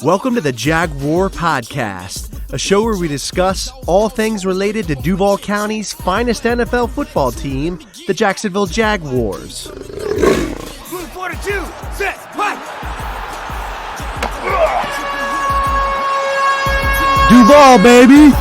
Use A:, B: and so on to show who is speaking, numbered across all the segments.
A: Welcome to the Jaguar Podcast, a show where we discuss all things related to Duval County's finest NFL football team, the Jacksonville Jaguars.
B: Blue 42, set, fight!
A: Duval, baby!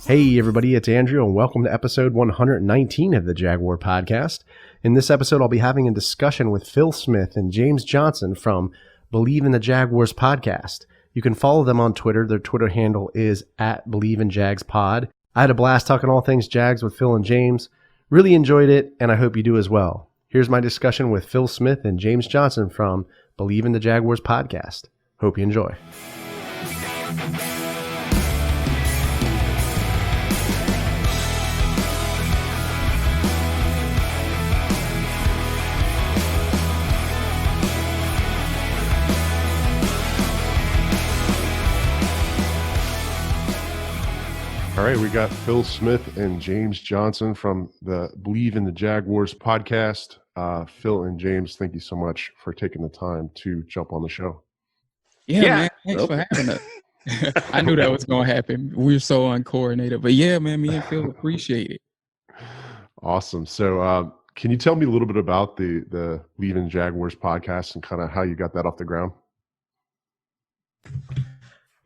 A: Hey everybody, it's Andrew and welcome to episode 119 of the Jaguar Podcast. In this episode, I'll be having a discussion with Phil Smith and James Johnson from Bleav in the Jaguars podcast. You can follow them on Twitter. Their Twitter handle is @BleavinJagsPod. I had a blast talking all things Jags with Phil and James. Really enjoyed it, and I hope you do as well. Here's my discussion with Phil Smith and James Johnson from Bleav in the Jaguars podcast. Hope you enjoy. All right, we got Phil Smith and James Johnson from the Bleav in the Jaguars podcast. Phil and James, thank you so much for taking the time to jump on the show.
C: Yeah. Man, thanks for having us. I knew that was going to happen. We're so uncoordinated. But yeah, man, me and Phil appreciate it.
D: Awesome. So can you tell me a little bit about the Bleav in Jaguars podcast and kind of how you got that off the ground?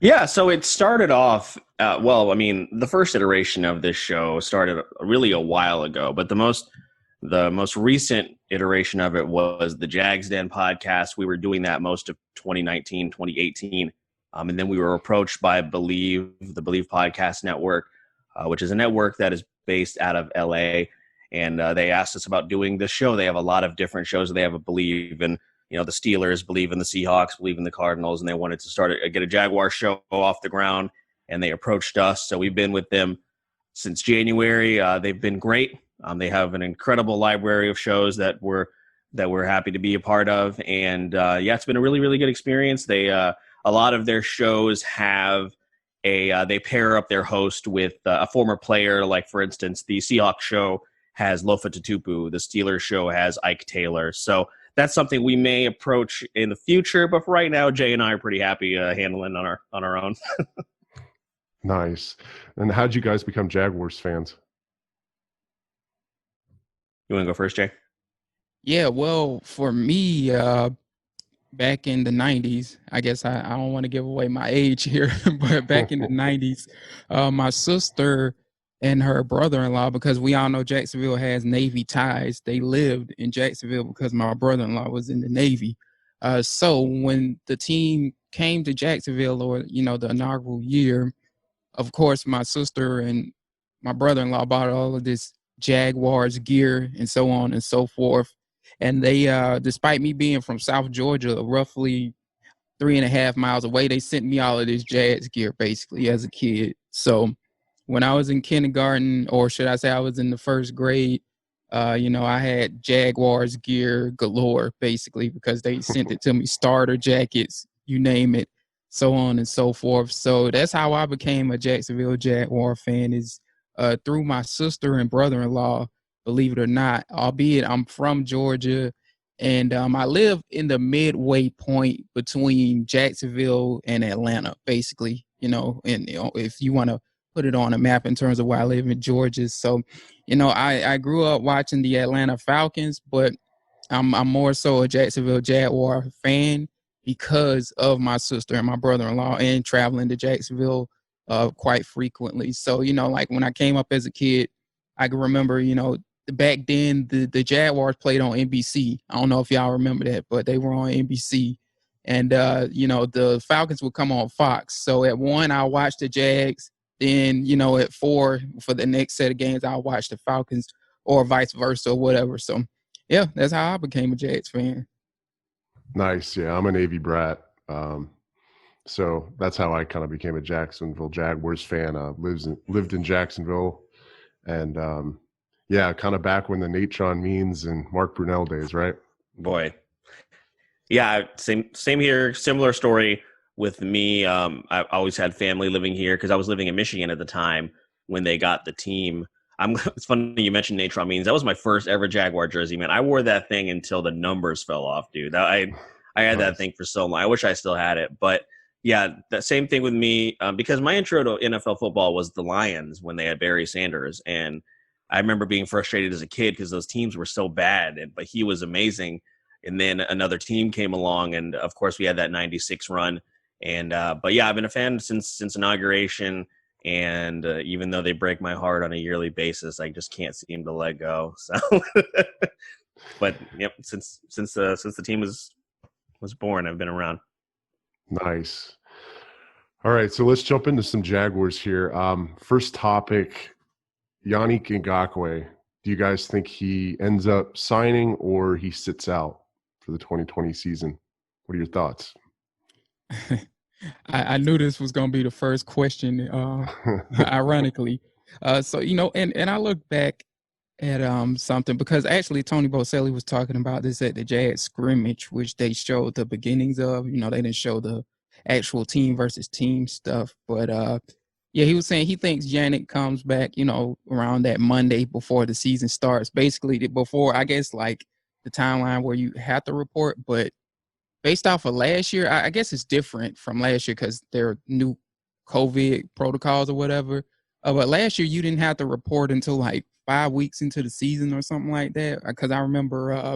E: Yeah, so it started off, the first iteration of this show started really a while ago, but the most recent iteration of it was the Jags Den podcast. We were doing that most of 2019, 2018, and then we were approached by Bleav, the Bleav Podcast Network, which is a network that is based out of LA, and they asked us about doing this show. They have a lot of different shows. They have a Bleav in the Steelers, Bleav in the Seahawks, Bleav in the Cardinals, and they wanted to get a Jaguar show off the ground, and they approached us. So we've been with them since January. They've been great. They have an incredible library of shows that we're happy to be a part of, and it's been a really, really good experience. They a lot of their shows have they pair up their host with a former player. Like for instance, the Seahawks show has Lofa Tatupu. The Steelers show has Ike Taylor. So that's something we may approach in the future, but for right now, Jay and I are pretty happy handling on our own.
D: Nice. And how'd you guys become Jaguars fans?
E: You want to go first, Jay?
C: Yeah, well, for me, back in the 90s, I guess I don't want to give away my age here, but back in the 90s, my sister and her brother-in-law, because we all know Jacksonville has Navy ties, they lived in Jacksonville because my brother-in-law was in the Navy. So when the team came to Jacksonville, or the inaugural year, of course my sister and my brother-in-law bought all of this Jaguars gear and so on and so forth. And they, despite me being from South Georgia, roughly 3.5 miles away, they sent me all of this Jags gear basically as a kid. So when I was in kindergarten, or should I say I was in the first grade, I had Jaguars gear galore, basically, because they sent it to me, starter jackets, you name it, so on and so forth. So that's how I became a Jacksonville Jaguar fan, is through my sister and brother-in-law, believe it or not, albeit I'm from Georgia, and I live in the midway point between Jacksonville and Atlanta, basically, and if you want to put it on a map in terms of where I live in Georgia. So, I grew up watching the Atlanta Falcons, but I'm more so a Jacksonville Jaguar fan because of my sister and my brother-in-law, and traveling to Jacksonville quite frequently. So, like when I came up as a kid, I can remember, back then the Jaguars played on NBC. I don't know if y'all remember that, but they were on NBC. And, the Falcons would come on Fox. So at 1, I watched the Jags. Then, at 4, for the next set of games, I'll watch the Falcons, or vice versa, or whatever. So, yeah, that's how I became a Jags fan.
D: Nice. Yeah, I'm a Navy brat. So that's how I kind of became a Jacksonville Jaguars fan. Lived in Jacksonville. And, kind of back when the Nate Sean Means and Mark Brunell days, right?
E: Boy. Yeah, same here. Similar story with me. I always had family living here because I was living in Michigan at the time when they got the team. It's funny you mentioned Natron Means. That was my first ever Jaguar jersey, man. I wore that thing until the numbers fell off, dude. I had that thing for so long. I wish I still had it, but yeah, the same thing with me because my intro to NFL football was the Lions when they had Barry Sanders, and I remember being frustrated as a kid because those teams were so bad, but he was amazing. And then another team came along, and of course we had that '96 run. And but yeah, I've been a fan since inauguration. And even though they break my heart on a yearly basis, I just can't seem to let go. So, but yep, since the team was born, I've been around.
D: Nice. All right, so let's jump into some Jaguars here. First topic, Yannick Ngakoue. Do you guys think he ends up signing or he sits out for the 2020 season? What are your thoughts?
C: I knew this was going to be the first question, ironically. So, and I look back at something because actually Tony Boselli was talking about this at the Jazz scrimmage, which they showed the beginnings of. They didn't show the actual team versus team stuff. But, yeah, he was saying he thinks Yannick comes back, around that Monday before the season starts. Basically, before, I guess, like the timeline where you have to report, but based off of last year, I guess it's different from last year because there are new COVID protocols or whatever. But last year, you didn't have to report until like 5 weeks into the season or something like that. Because I remember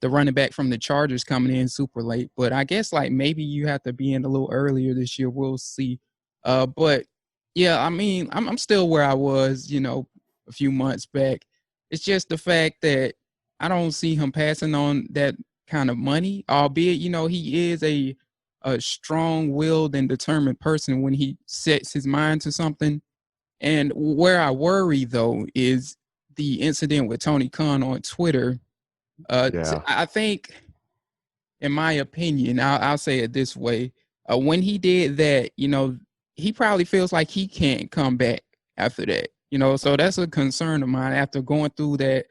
C: the running back from the Chargers coming in super late. But I guess like maybe you have to be in a little earlier this year. We'll see. But yeah, I mean, I'm still where I was, a few months back. It's just the fact that I don't see him passing on that kind of money, albeit he is a strong-willed and determined person when he sets his mind to something. And where I worry though is the incident with Tony Khan on Twitter. I think, in my opinion, I'll say it this way: when he did that, he probably feels like he can't come back after that. So that's a concern of mine after going through that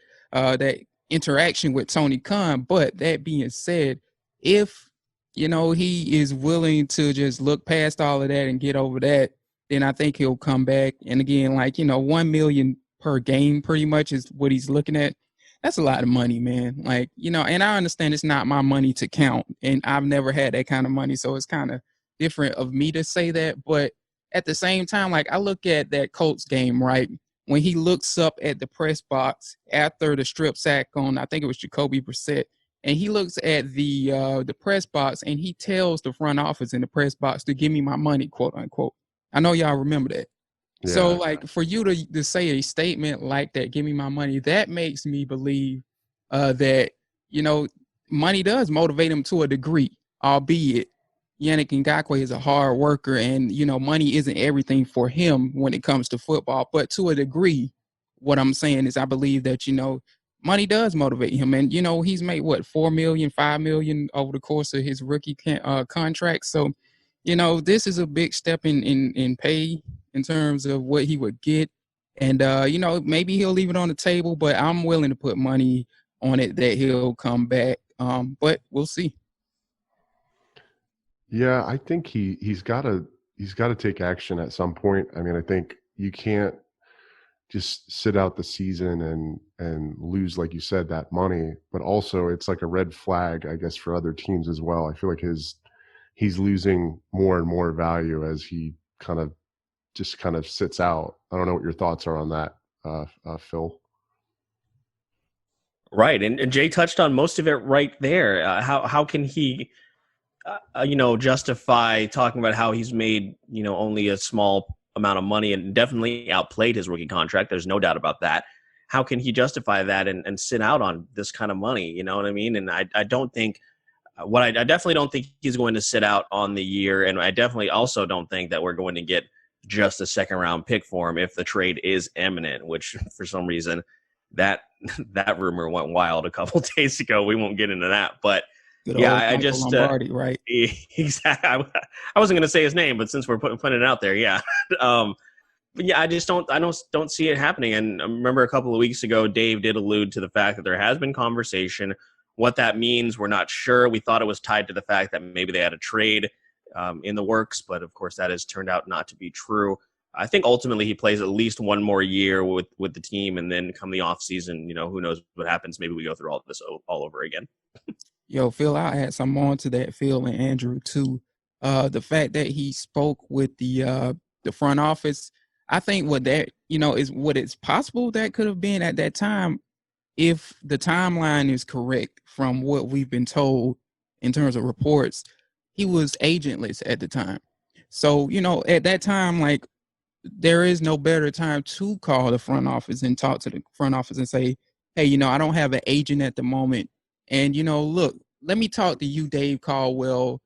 C: interaction with Tony Khan. But that being said, if he is willing to just look past all of that and get over that, then I think he'll come back. And again, like 1 million per game pretty much is what he's looking at. That's a lot of money, man. Like, and I understand it's not my money to count, and I've never had that kind of money, so it's kind of different of me to say that. But at the same time, like, I look at that Colts game, right? When he looks up at the press box after the strip sack on, I think it was Jacoby Brissett, and he looks at the press box and he tells the front office in the press box to give me my money, quote unquote. I know y'all remember that. Yeah. So, like, for you to say a statement like that, give me my money, that makes me believe that, money does motivate him to a degree, albeit Yannick Ngakoue is a hard worker, and money isn't everything for him when it comes to football. But to a degree, what I'm saying is I believe that money does motivate him, and he's made what, 4 million, 5 million over the course of his rookie contract. So this is a big step in pay in terms of what he would get, and maybe he'll leave it on the table, but I'm willing to put money on it that he'll come back. But we'll see.
D: Yeah, I think he's got to take action at some point. I mean, I think you can't just sit out the season and lose, like you said, that money. But also, it's like a red flag, I guess, for other teams as well. I feel like he's losing more and more value as he kind of sits out. I don't know what your thoughts are on that, Phil.
E: Right, and Jay touched on most of it right there. How can he? Justify talking about how he's made, only a small amount of money and definitely outplayed his rookie contract. There's no doubt about that. How can he justify that and sit out on this kind of money? You know what I mean? And I don't think I definitely don't think he's going to sit out on the year. And I definitely also don't think that we're going to get just a second round pick for him if the trade is imminent, which for some reason that rumor went wild a couple days ago. We won't get into that, but yeah, I just
C: Lombardi, right?
E: Exactly. I wasn't going to say his name, but since we're putting it out there, yeah. But yeah, I don't see it happening. And I remember a couple of weeks ago, Dave did allude to the fact that there has been conversation. What that means, we're not sure. We thought it was tied to the fact that maybe they had a trade in the works, but of course that has turned out not to be true. I think ultimately he plays at least one more year with the team, and then come the off season, who knows what happens? Maybe we go through all this all over again.
C: Yo, Phil, I'll add some more to that, Phil and Andrew too. The fact that he spoke with the front office, I think what that is what it's possible that could have been at that time, if the timeline is correct from what we've been told in terms of reports. He was agentless at the time, so at that time, like, there is no better time to call the front office and talk to the front office and say, hey, I don't have an agent at the moment. And, look, let me talk to you, Dave Caldwell,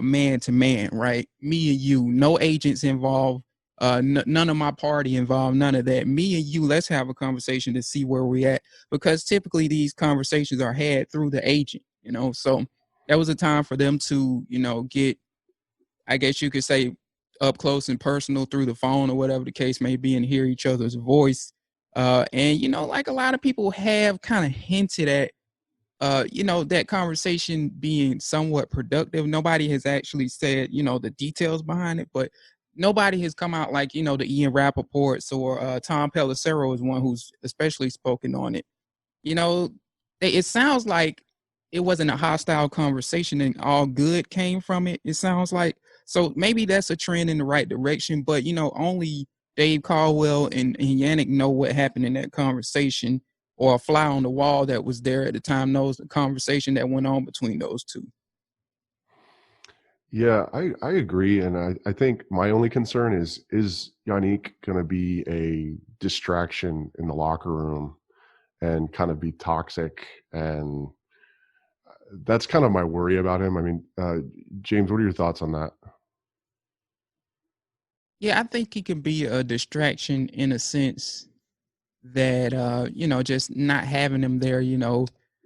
C: man to man, right? Me and you, no agents involved, none of my party involved, none of that. Me and you, let's have a conversation to see where we're at. Because typically these conversations are had through the agent, So that was a time for them to, get, I guess you could say, up close and personal through the phone or whatever the case may be, and hear each other's voice. And like a lot of people have kind of hinted at, that conversation being somewhat productive. Nobody has actually said, the details behind it, but nobody has come out like, the Ian Rappaports or Tom Pelissero is one who's especially spoken on it. It sounds like it wasn't a hostile conversation and all good came from it. It sounds like. So maybe that's a trend in the right direction, but only Dave Caldwell and Yannick know what happened in that conversation, or a fly on the wall that was there at the time knows the conversation that went on between those two.
D: Yeah, I agree. And I think my only concern is Yannick going to be a distraction in the locker room and kind of be toxic? And that's kind of my worry about him. I mean, James, what are your thoughts on that?
C: Yeah, I think he can be a distraction in a sense that, just not having him there,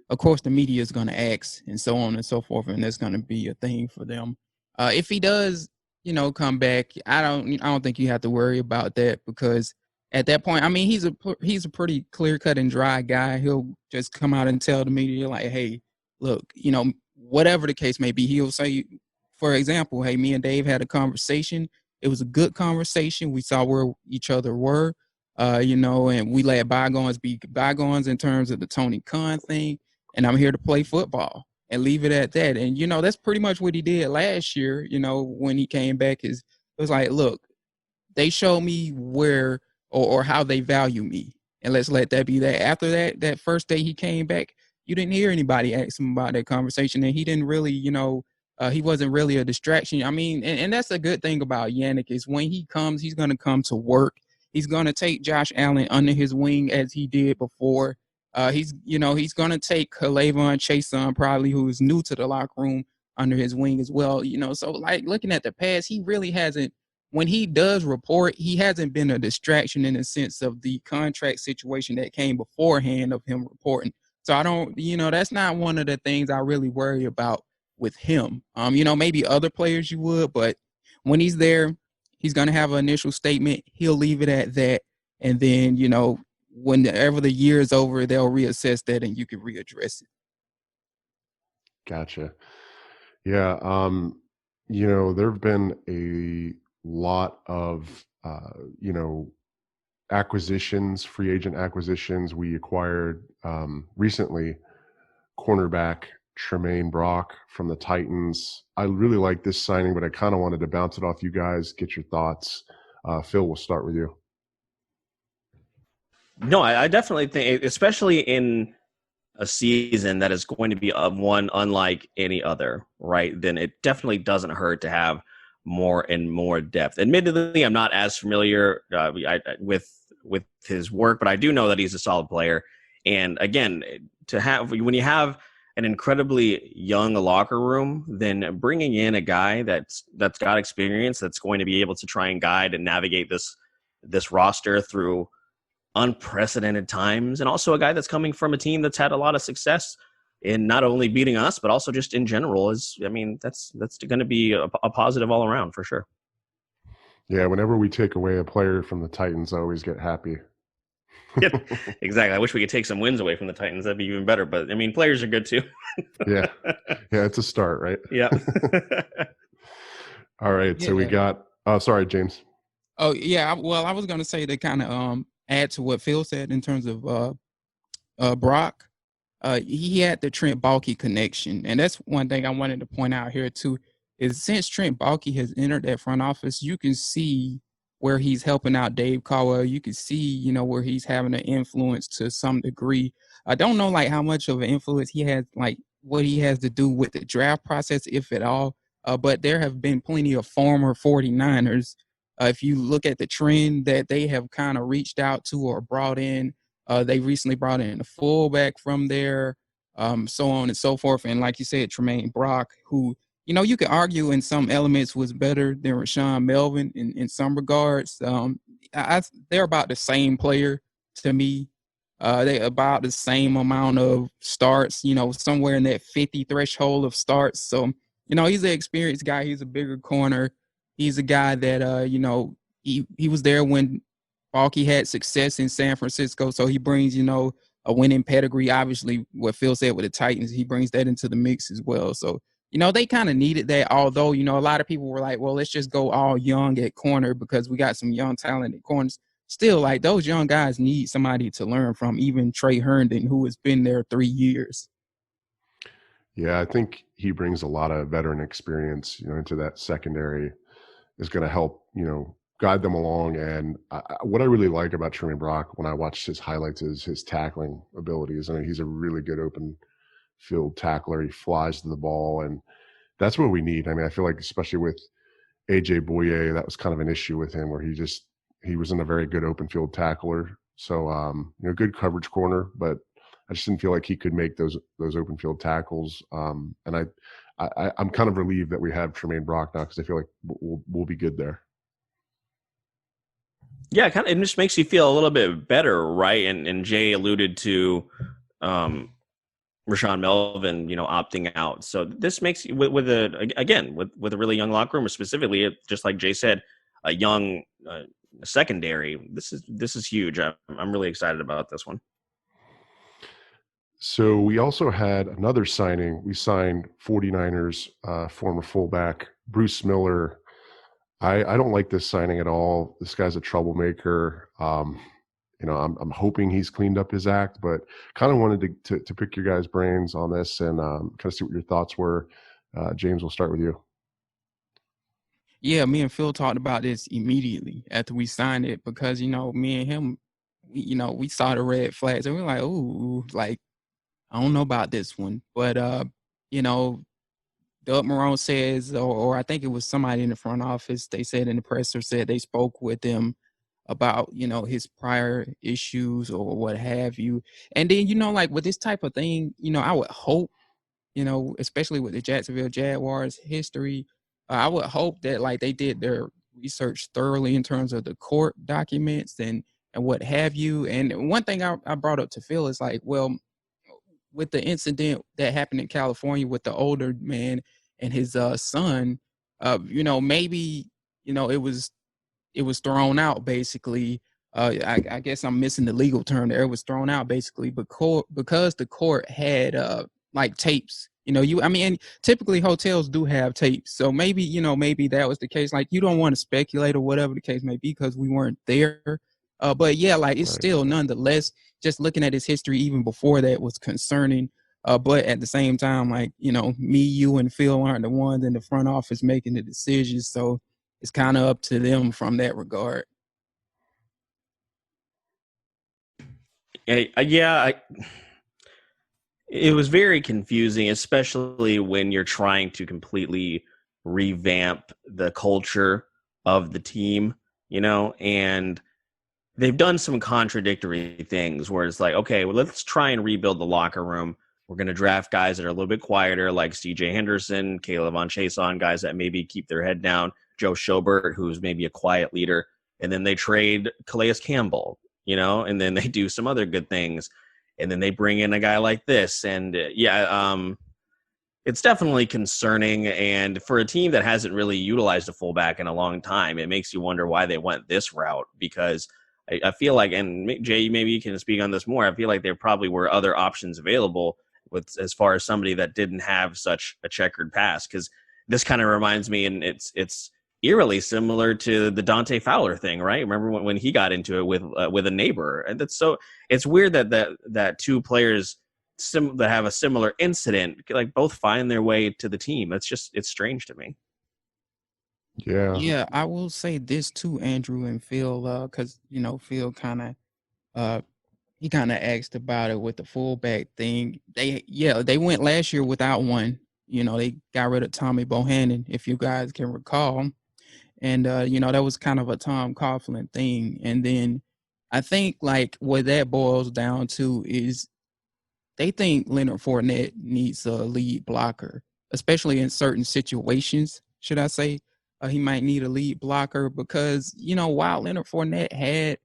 C: of course the media is going to ask and so on and so forth. And that's going to be a thing for them. If he does, come back, I don't think you have to worry about that, because at that point, I mean, he's a pretty clear cut and dry guy. He'll just come out and tell the media like, hey, look, whatever the case may be, he'll say, for example, hey, me and Dave had a conversation. It was a good conversation. We saw where each other were, and we let bygones be bygones in terms of the Tony Khan thing. And I'm here to play football, and leave it at that. And, that's pretty much what he did last year, when he came back. It was like, look, they show me where or how they value me. And let's let that be that. After that first day he came back, you didn't hear anybody ask him about that conversation. And he didn't really, he wasn't really a distraction. I mean, and that's a good thing about Yannick, is when he comes, he's going to come to work. He's going to take Josh Allen under his wing as he did before. He's going to take K'Lavon Chaisson, probably, who is new to the locker room, under his wing as well. So like looking at the past, he really hasn't, when he does report, he hasn't been a distraction in the sense of the contract situation that came beforehand of him reporting. So I don't, that's not one of the things I really worry about with him. Maybe other players you would, but when he's there, he's going to have an initial statement. He'll leave it at that. And then, whenever the year is over, they'll reassess that and you can readdress it.
D: Gotcha. Yeah. There have been a lot of, acquisitions, free agent acquisitions. We acquired recently cornerback Tremaine Brock from the Titans. I really like this signing, but I kind of wanted to bounce it off you guys, get your thoughts. Phil, we'll start with you.
E: No, I definitely think, especially in a season that is going to be one unlike any other, right? Then it definitely doesn't hurt to have more and more depth. Admittedly, I'm not as familiar with his work, but I do know that he's a solid player. And again, when you have an incredibly young locker room, then bringing in a guy that's got experience, that's going to be able to try and guide and navigate this roster through unprecedented times, and also a guy that's coming from a team that's had a lot of success in not only beating us, but also just in general, that's going to be a positive all around for sure.
D: Yeah, whenever we take away a player from the Titans, I always get happy.
E: Yeah, exactly. I wish we could take some wins away from the Titans. That'd be even better. But I mean, players are good too.
D: Yeah, it's a start, right?
E: Yeah.
D: All right. So we got. Oh, sorry, James.
C: Oh yeah, well, I was gonna say to kind of add to what Phil said in terms of Brock. He had the Trent Baalke connection, and that's one thing I wanted to point out here too. Is since Trent Baalke has entered that front office, you can see where he's helping out Dave Caldwell. You can see, where he's having an influence to some degree. I don't know like how much of an influence he has, like what he has to do with the draft process, if at all. But there have been plenty of former 49ers. If you look at the trend that they have kind of reached out to or brought in, they recently brought in a fullback from there, so on and so forth. And like you said, Tremaine Brock, who, you could argue in some elements was better than Rashawn Melvin in some regards. They're about the same player to me. They about the same amount of starts, somewhere in that 50 threshold of starts. So, he's an experienced guy. He's a bigger corner. He's a guy that, he was there when Baalke had success in San Francisco. So he brings, a winning pedigree. Obviously, what Phil said with the Titans, he brings that into the mix as well. So, they kind of needed that. Although, a lot of people were like, well, let's just go all young at corner because we got some young talented corners. Still, like those young guys need somebody to learn from, even Trey Herndon, who has been there 3 years.
D: Yeah, I think he brings a lot of veteran experience, into that secondary. Is going to help, guide them along. And what I really like about Tremaine Brock when I watch his highlights is his tackling abilities. I mean, he's a really good open field tackler. He flies to the ball, and that's what we need. I mean, I feel like especially with AJ Boye, that was kind of an issue with him where he wasn't a very good open field tackler. So, good coverage corner, but I just didn't feel like he could make those open field tackles. And I'm kind of relieved that we have Tremaine Brock now because I feel like we'll be good there.
E: Yeah, it just makes you feel a little bit better, right? And Jay alluded to Rashawn Melvin, opting out. So this makes you with a really young locker room, or specifically, just like Jay said, a young secondary. This is huge. I'm really excited about this one.
D: So we also had another signing. We signed 49ers former fullback Bruce Miller. I don't like this signing at all. This guy's a troublemaker. I'm hoping he's cleaned up his act, but kind of wanted to pick your guys' brains on this and kind of see what your thoughts were. James, we'll start with you.
C: Yeah, me and Phil talked about this immediately after we signed it because, me and him, we saw the red flags and we were like, ooh, like, I don't know about this one. But, Doug Marrone says, or I think it was somebody in the front office, they said in the presser said they spoke with him about, his prior issues or what have you. And then, like with this type of thing, I would hope, especially with the Jacksonville Jaguars history, I would hope that like they did their research thoroughly in terms of the court documents and what have you. And one thing I brought up to Phil is like, well, with the incident that happened in California with the older man and his son, maybe, it was thrown out basically. I guess I'm missing the legal term there. It was thrown out basically because the court had like tapes. And typically hotels do have tapes. So maybe, maybe that was the case. Like you don't want to speculate or whatever the case may be because we weren't there. But yeah, like it's still nonetheless, just looking at his history even before that was concerning. But at the same time, like, me, you, and Phil aren't the ones in the front office making the decisions. So it's kind of up to them from that regard.
E: Yeah, it was very confusing, especially when you're trying to completely revamp the culture of the team, and they've done some contradictory things where it's like, okay, well, let's try and rebuild the locker room. We're going to draft guys that are a little bit quieter, like CJ Henderson, Caleb on Chason, guys that maybe keep their head down, Joe Schobert, who's maybe a quiet leader. And then they trade Calais Campbell, and then they do some other good things. And then they bring in a guy like this. And it's definitely concerning. And for a team that hasn't really utilized a fullback in a long time, it makes you wonder why they went this route, because I feel like, and Jay, maybe you can speak on this more, I feel like there probably were other options available with as far as somebody that didn't have such a checkered past, because this kind of reminds me, and it's eerily similar to the Dante Fowler thing, right? Remember when he got into it with a neighbor, and it's weird that two players that have a similar incident like both find their way to the team. It's strange to me.
D: Yeah.
C: Yeah, I will say this too, Andrew and Phil, because Phil kind of he kind of asked about it with the fullback thing. They went last year without one. They got rid of Tommy Bohannon, if you guys can recall. And that was kind of a Tom Coughlin thing. And then I think like what that boils down to is they think Leonard Fournette needs a lead blocker, especially in certain situations, should I say. He might need a lead blocker because, while Leonard Fournette had,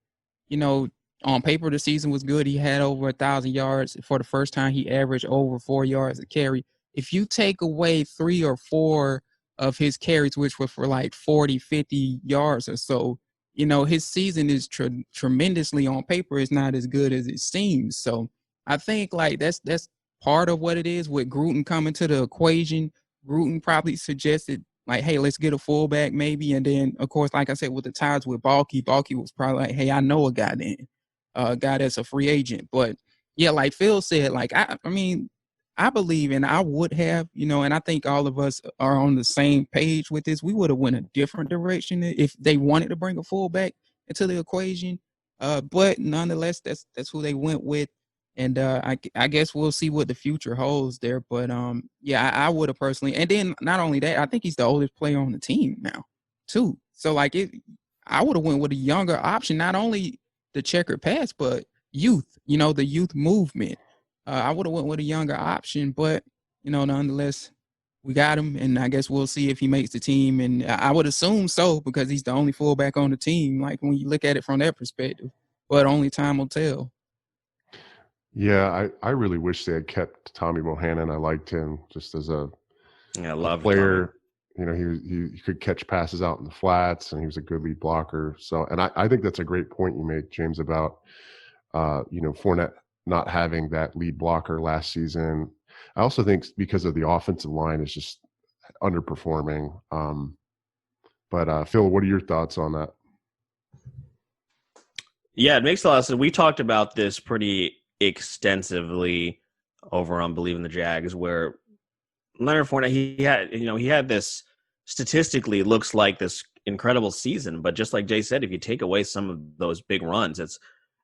C: you know, on paper the season was good. He had over 1,000 yards. For the first time, he averaged over 4 yards a carry. If you take away 3 or 4 of his carries, which were for like 40, 50 yards or so, his season is tremendously on paper. It's not as good as it seems. So I think like that's part of what it is with Gruden coming to the equation. Gruden probably suggested like, hey, let's get a fullback maybe. And then, of course, like I said, with the ties with Balky was probably like, hey, I know a guy then, a guy that's a free agent. But yeah, like Phil said, like, I mean, I believe and I would have, and I think all of us are on the same page with this. We would have went a different direction if they wanted to bring a fullback into the equation. But nonetheless, that's who they went with. And I guess we'll see what the future holds there. But yeah, I would have personally. And then not only that, I think he's the oldest player on the team now, too. So like I would have went with a younger option, not only the checkered pass, but youth. The youth movement. I would have went with a younger option, but nonetheless, we got him, and I guess we'll see if he makes the team. And I would assume so because he's the only fullback on the team. Like when you look at it from that perspective, but only time will tell.
D: Yeah, I really wish they had kept Tommy Bohannon. I liked him just as a
E: player.
D: Tommy. He could catch passes out in the flats, and he was a good lead blocker. So, and I think that's a great point you made, James, about Fournette not having that lead blocker last season. I also think because of the offensive line is just underperforming. But Phil, what are your thoughts on that?
E: Yeah, it makes a lot of sense. We talked about this pretty extensively over on Bleav in the Jags, where Leonard Fournette, he had this statistically looks like this incredible season, but just like Jay said, if you take away some of those big runs, it's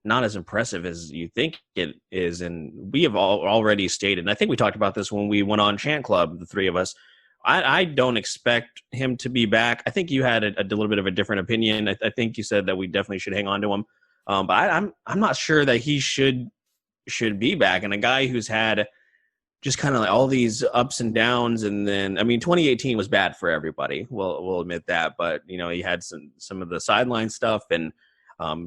E: not as impressive as you think it is. And we have already stated, and I think we talked about this when we went on Chant Club, the three of us. I don't expect him to be back. I think you had a little bit of a different opinion. I think you said that we definitely should hang on to him. But I'm not sure that he should be back. And a guy who's had just kind of like all these ups and downs, and then 2018 was bad for everybody. We'll admit that. But he had some of the sideline stuff, and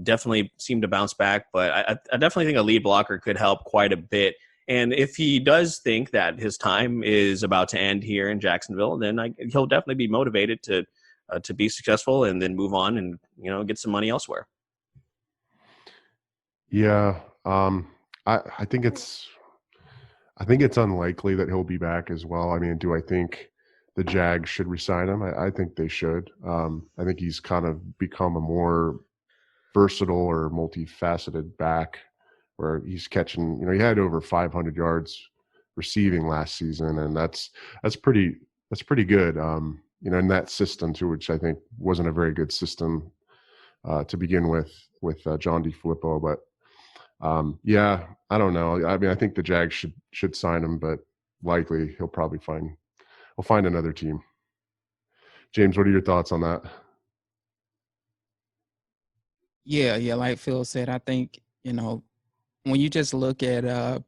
E: definitely seemed to bounce back. But I definitely think a lead blocker could help quite a bit. And if he does think that his time is about to end here in Jacksonville, then he'll definitely be motivated to be successful and then move on and get some money elsewhere.
D: Yeah, I think it's unlikely that he'll be back as well. I mean, do I think the Jags should re-sign him? I think they should. I think he's kind of become a more versatile or multifaceted back, where he's catching. He had over 500 yards receiving last season, and that's pretty good. In that system too, which I think wasn't a very good system to begin with John DeFilippo, but. Yeah, I don't know. I mean, I think the Jags should sign him, but likely he'll find another team. James, what are your thoughts on that?
C: Yeah, like Phil said, I think, when you just look at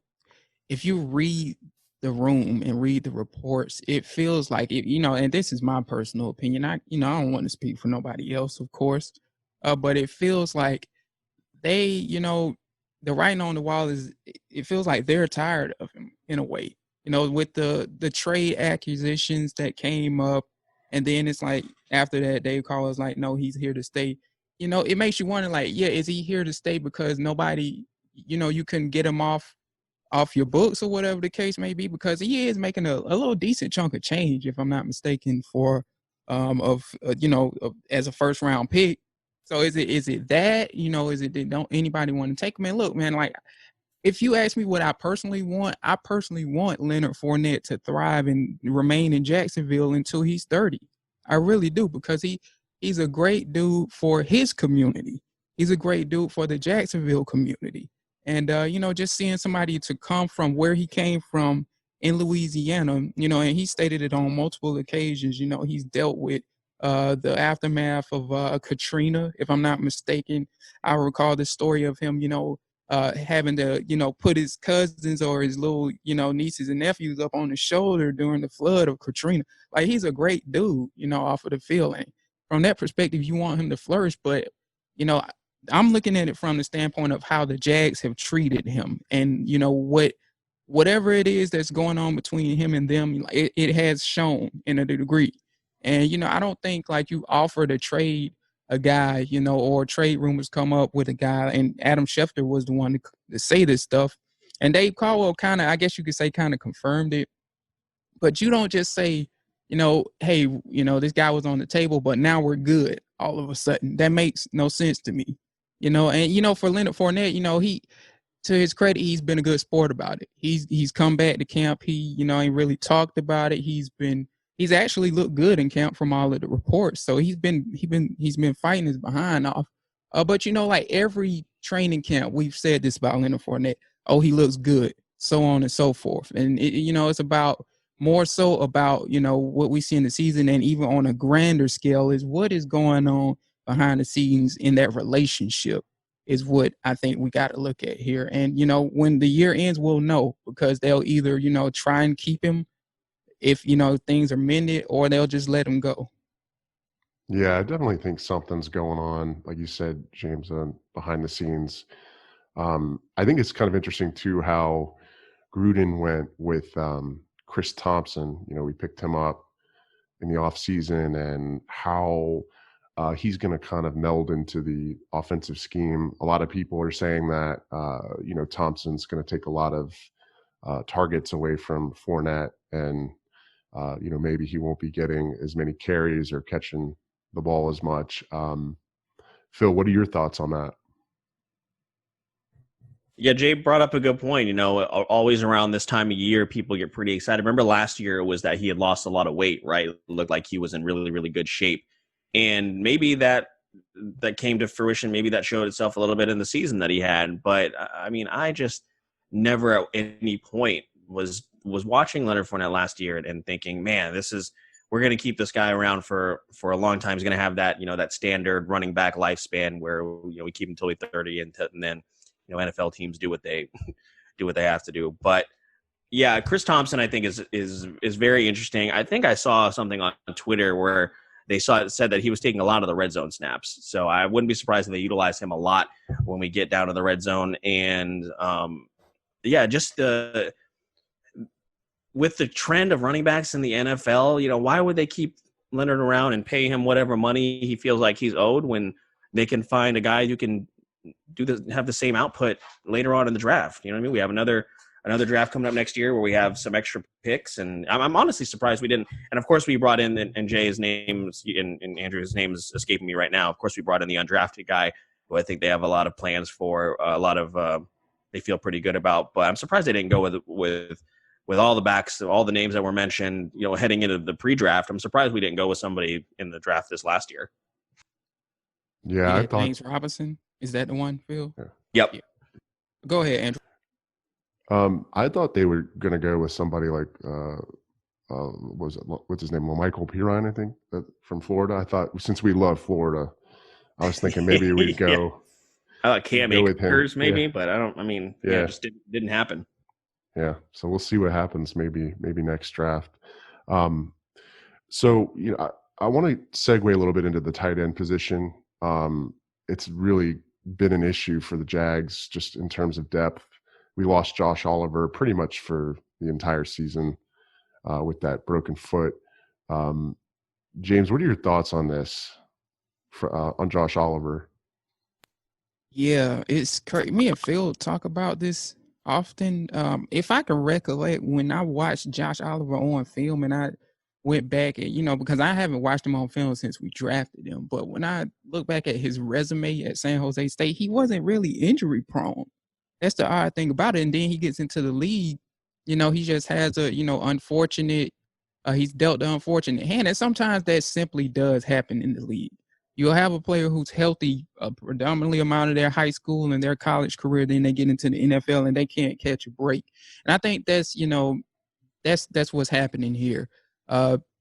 C: if you read the room and read the reports, it feels like it, and this is my personal opinion. I don't want to speak for nobody else, of course. But it feels like they, the writing on the wall is, it feels like they're tired of him in a way, with the trade acquisitions that came up. And then it's like, after that, Dave Call was like, no, he's here to stay. It makes you wonder, like, yeah, is he here to stay because nobody, you couldn't get him off your books or whatever the case may be, because he is making a little decent chunk of change, if I'm not mistaken, for as a first round pick. So is it that, is it that don't anybody want to take him? And look, man, like if you ask me what I personally want Leonard Fournette to thrive and remain in Jacksonville until he's 30. I really do, because he's a great dude for his community. He's a great dude for the Jacksonville community. And, just seeing somebody to come from where he came from in Louisiana, and he stated it on multiple occasions, he's dealt with the aftermath of Katrina, if I'm not mistaken. I recall the story of him, having to, put his cousins or his little, nieces and nephews up on his shoulder during the flood of Katrina. Like, he's a great dude, off of the field. And from that perspective, you want him to flourish. But, I'm looking at it from the standpoint of how the Jags have treated him. And, whatever it is that's going on between him and them, it has shown in a degree. And, I don't think like you offer to trade a guy, or trade rumors come up with a guy, and Adam Schefter was the one to say this stuff. And Dave Caldwell kind of, I guess you could say, kind of confirmed it. But you don't just say, hey, this guy was on the table, but now we're good all of a sudden. That makes no sense to me. And, for Leonard Fournette, he, to his credit, he's been a good sport about it. He's come back to camp. He, ain't really talked about it. He's actually looked good in camp from all of the reports. So he's been fighting his behind off. But like every training camp, we've said this about Leonard Fournette. Oh, he looks good, so on and so forth. And it's about more so about what we see in the season, and even on a grander scale is what is going on behind the scenes in that relationship is what I think we got to look at here. And when the year ends, we'll know, because they'll either try and keep him if things are mended, or they'll just let him go.
D: Yeah, I definitely think something's going on, like you said, James, behind the scenes. I think it's kind of interesting too how Gruden went with Chris Thompson. We picked him up in the offseason, and how he's going to kind of meld into the offensive scheme. A lot of people are saying that Thompson's going to take a lot of targets away from Fournette, and maybe he won't be getting as many carries or catching the ball as much. Phil, what are your thoughts on that?
E: Yeah, Jay brought up a good point. Always around this time of year, people get pretty excited. Remember last year it was that he had lost a lot of weight, right? It looked like he was in really, really good shape. And maybe that came to fruition. Maybe that showed itself a little bit in the season that he had. But, I mean, I just never at any point was watching Leonard Fournette last year and thinking, man, we're going to keep this guy around for a long time. He's going to have that, that standard running back lifespan where, we keep him until he's 30 and then, NFL teams do what they have to do. But yeah, Chris Thompson, I think is very interesting. I think I saw something on Twitter where they said that he was taking a lot of the red zone snaps. So I wouldn't be surprised if they utilize him a lot when we get down to the red zone. And just with the trend of running backs in the NFL, why would they keep Leonard around and pay him whatever money he feels like he's owed when they can find a guy who can have the same output later on in the draft? You know what I mean? We have another draft coming up next year where we have some extra picks, and I'm honestly surprised we didn't. And of course, we brought in, and Jay's name and Andrew's name is escaping me right now. Of course, we brought in the undrafted guy who I think they have a lot of plans for, they feel pretty good about. But I'm surprised they didn't go with all the backs, all the names that were mentioned, heading into the pre-draft. I'm surprised we didn't go with somebody in the draft this last year.
D: Yeah, I thought
C: James Robinson. Is that the one, Phil?
D: Yeah.
E: Yep.
C: Yeah. Go ahead, Andrew.
D: I thought they were going to go with somebody like, what's his name? Michael Pirine, I think, from Florida. I thought, since we love Florida, I was thinking maybe we'd go.
E: I thought Cam Akers maybe, but it just didn't happen.
D: Yeah, so we'll see what happens. Maybe next draft. So I want to segue a little bit into the tight end position. It's really been an issue for the Jags just in terms of depth. We lost Josh Oliver pretty much for the entire season with that broken foot. James, what are your thoughts on this on Josh Oliver?
C: Yeah, it's crazy. Me and Phil talk about this often. If I can recollect when I watched Josh Oliver on film, and went back and, because I haven't watched him on film since we drafted him, but when I look back at his resume at San Jose State, he wasn't really injury prone. That's the odd thing about it. And then he gets into the league, he just has a, unfortunate, he's dealt the unfortunate hand. And sometimes that simply does happen in the league. You'll have a player who's healthy a predominantly amount of their high school and their college career, then they get into the NFL and they can't catch a break. And I think that's, that's what's happening here.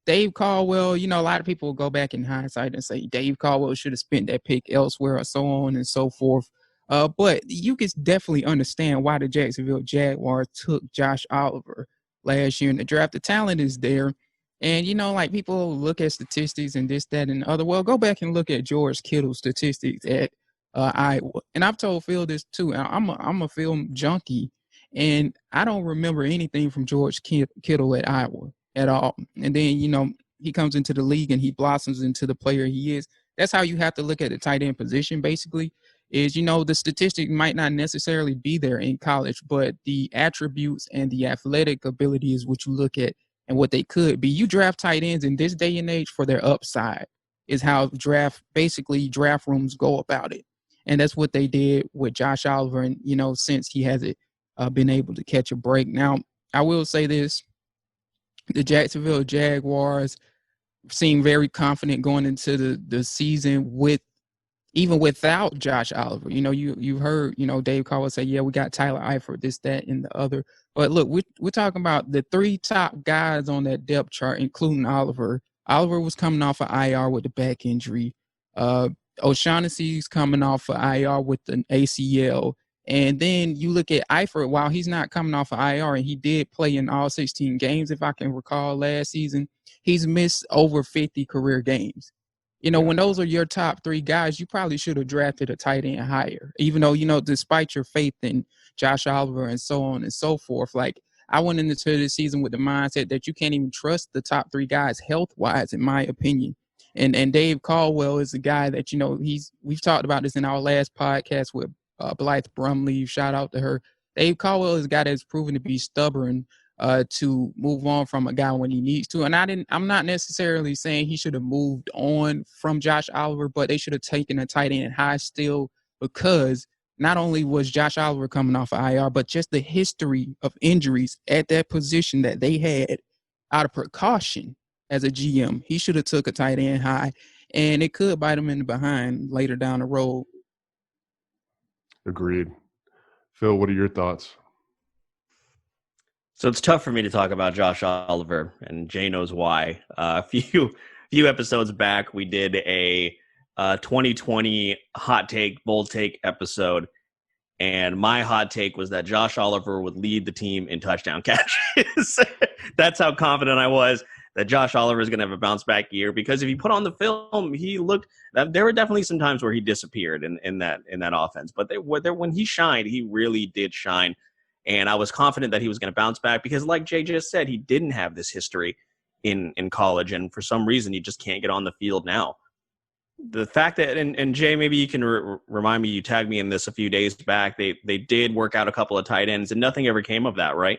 C: Dave Caldwell, a lot of people will go back in hindsight and say Dave Caldwell should have spent that pick elsewhere or so on and so forth. But you can definitely understand why the Jacksonville Jaguars took Josh Oliver last year in the draft. The talent is there. And, like people look at statistics and this, that, and the other. Well, go back and look at George Kittle's statistics at Iowa. And I've told Phil this too. I'm a film junkie. And I don't remember anything from George Kittle at Iowa at all. And then, he comes into the league and he blossoms into the player he is. That's how you have to look at the tight end position, basically, is, the statistic might not necessarily be there in college, but the attributes and the athletic ability is what you look at and what they could be. You draft tight ends in this day and age for their upside is how draft rooms go about it. And that's what they did with Josh Oliver. And, since he hasn't been able to catch a break. Now, I will say this, the Jacksonville Jaguars seem very confident going into the season even without Josh Oliver. You've heard, Dave Caldwell say, yeah, we got Tyler Eifert, this, that, and the other. But look, we're talking about the three top guys on that depth chart, including Oliver. Oliver was coming off of IR with the back injury. O'Shaughnessy's coming off of IR with an ACL. And then you look at Eifert, while he's not coming off of IR, and he did play in all 16 games, if I can recall, last season, he's missed over 50 career games. When those are your top three guys, you probably should have drafted a tight end higher, even though, despite your faith in Josh Oliver and so on and so forth. Like, I went into this season with the mindset that you can't even trust the top three guys health-wise, in my opinion. And Dave Caldwell is a guy that, we've talked about this in our last podcast with Bleav Brumley, shout out to her. Dave Caldwell is a guy that's proven to be stubborn to move on from a guy when he needs to. And I'm not necessarily saying he should have moved on from Josh Oliver, but they should have taken a tight end high still, because not only was Josh Oliver coming off of IR, but just the history of injuries at that position that they had out of precaution as a GM. He should have took a tight end high, and it could bite him in the behind later down the road.
D: Agreed. Phil, what are your thoughts?
E: So it's tough for me to talk about Josh Oliver, and Jay knows why. A few episodes back, we did a 2020 hot take, bold take episode, and my hot take was that Josh Oliver would lead the team in touchdown catches. That's how confident I was that Josh Oliver is going to have a bounce back year, because if you put on the film, there were definitely some times where he disappeared in that offense, but when he shined, he really did shine. And I was confident that he was going to bounce back because, like Jay just said, he didn't have this history in college, and for some reason he just can't get on the field now. The fact that, and Jay, maybe you can remind me, you tagged me in this a few days back, they did work out a couple of tight ends, and nothing ever came of that, right?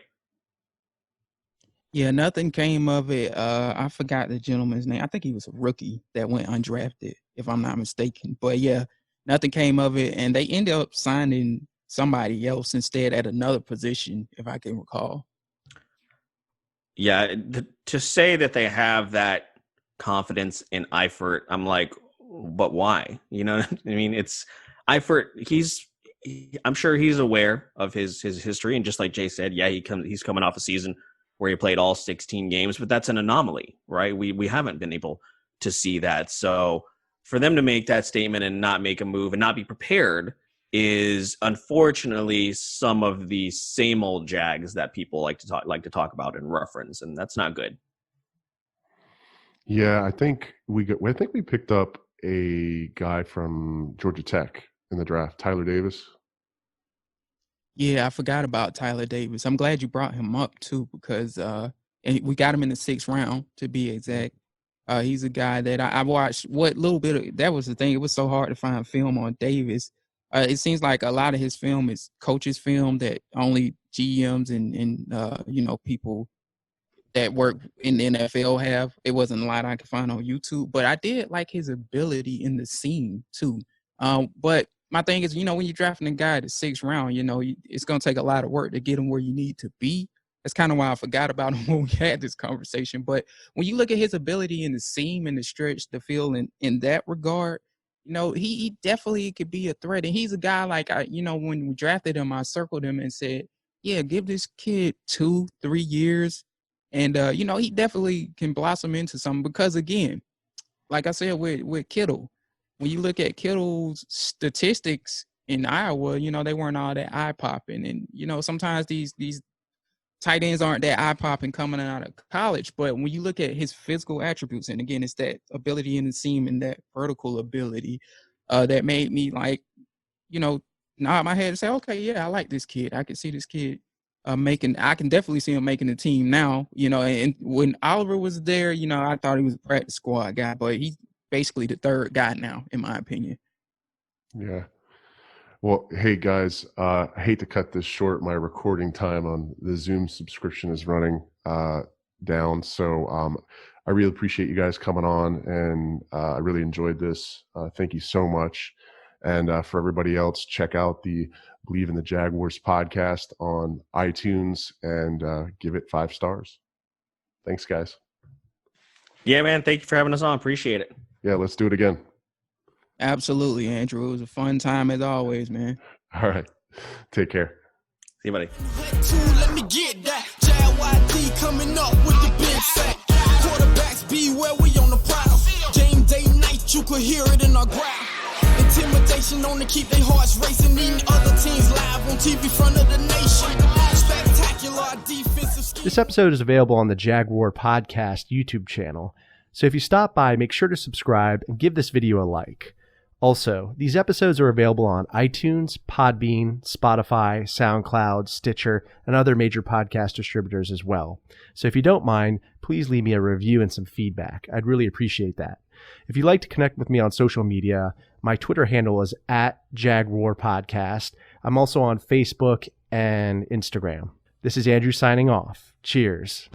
C: Yeah, nothing came of it. I forgot the gentleman's name. I think he was a rookie that went undrafted, if I'm not mistaken. But yeah, nothing came of it, and they ended up signing somebody else instead at another position, if I can recall.
E: Yeah, to say that they have that confidence in Eifert, I'm like, but why? You know, I mean, it's Eifert. I'm sure he's aware of his history, and just like Jay said, yeah, he's coming off a season where he played all 16 games, but that's an anomaly, right? We haven't been able to see that. So for them to make that statement and not make a move and not be prepared is unfortunately some of the same old Jags that people like to talk about and reference, and that's not good.
D: Yeah, I think we picked up a guy from Georgia Tech in the draft, Tyler Davis.
C: Yeah, I forgot about Tyler Davis. I'm glad you brought him up too, because and we got him in the 6th round to be exact. He's a guy that I watched what little bit of, that was the thing. It was so hard to find film on Davis. It seems like a lot of his film is coaches' film that only GMs and people that work in the NFL have. It wasn't a lot I could find on YouTube, but I did like his ability in the seam too. But my thing is, when you're drafting a guy at the 6th round, it's going to take a lot of work to get him where you need to be. That's kind of why I forgot about him when we had this conversation. But when you look at his ability in the seam and the stretch, the field, in that regard, he definitely could be a threat. And he's a guy like, when we drafted him, I circled him and said, yeah, give this kid 2-3 years. And, he definitely can blossom into something because, again, like I said, with Kittle, when you look at Kittle's statistics in Iowa, they weren't all that eye-popping. And, sometimes these tight ends aren't that eye-popping coming out of college. But when you look at his physical attributes, and, again, it's that ability in the seam and that vertical ability that made me, like, nod my head and say, okay, yeah, I like this kid. I can see this kid I can definitely see him making the team now, and when Oliver was there, I thought he was a practice squad guy, but he's basically the 3rd guy now, in my opinion.
D: Yeah. Well, hey guys, I hate to cut this short. My recording time on the Zoom subscription is running down. So I really appreciate you guys coming on, and I really enjoyed this. Thank you so much. And for everybody else, check out the Bleav in the Jaguars podcast on iTunes and give it 5 stars. Thanks, guys.
E: Yeah, man. Thank you for having us on. Appreciate it.
D: Yeah, let's do it again.
C: Absolutely, Andrew. It was a fun time as always, man.
D: All right. Take care.
E: See you, buddy.
B: Let me get that. JYD coming up with the big sack. Quarterbacks beware, we on the prowl. Game day night, you could hear it in our growl. Intimidation on to keep their hearts racing. Eating other teams live on TV front of the nation. Spectacular defensive scheme.
A: This episode is available on the Jaguar Podcast YouTube channel, so if you stop by, make sure to subscribe and give this video a like. Also, these episodes are available on iTunes, Podbean, Spotify, SoundCloud, Stitcher, and other major podcast distributors as well. So if you don't mind, please leave me a review and some feedback. I'd really appreciate that. If you'd like to connect with me on social media, my Twitter handle is @JagwarPodcast. I'm also on Facebook and Instagram. This is Andrew signing off. Cheers.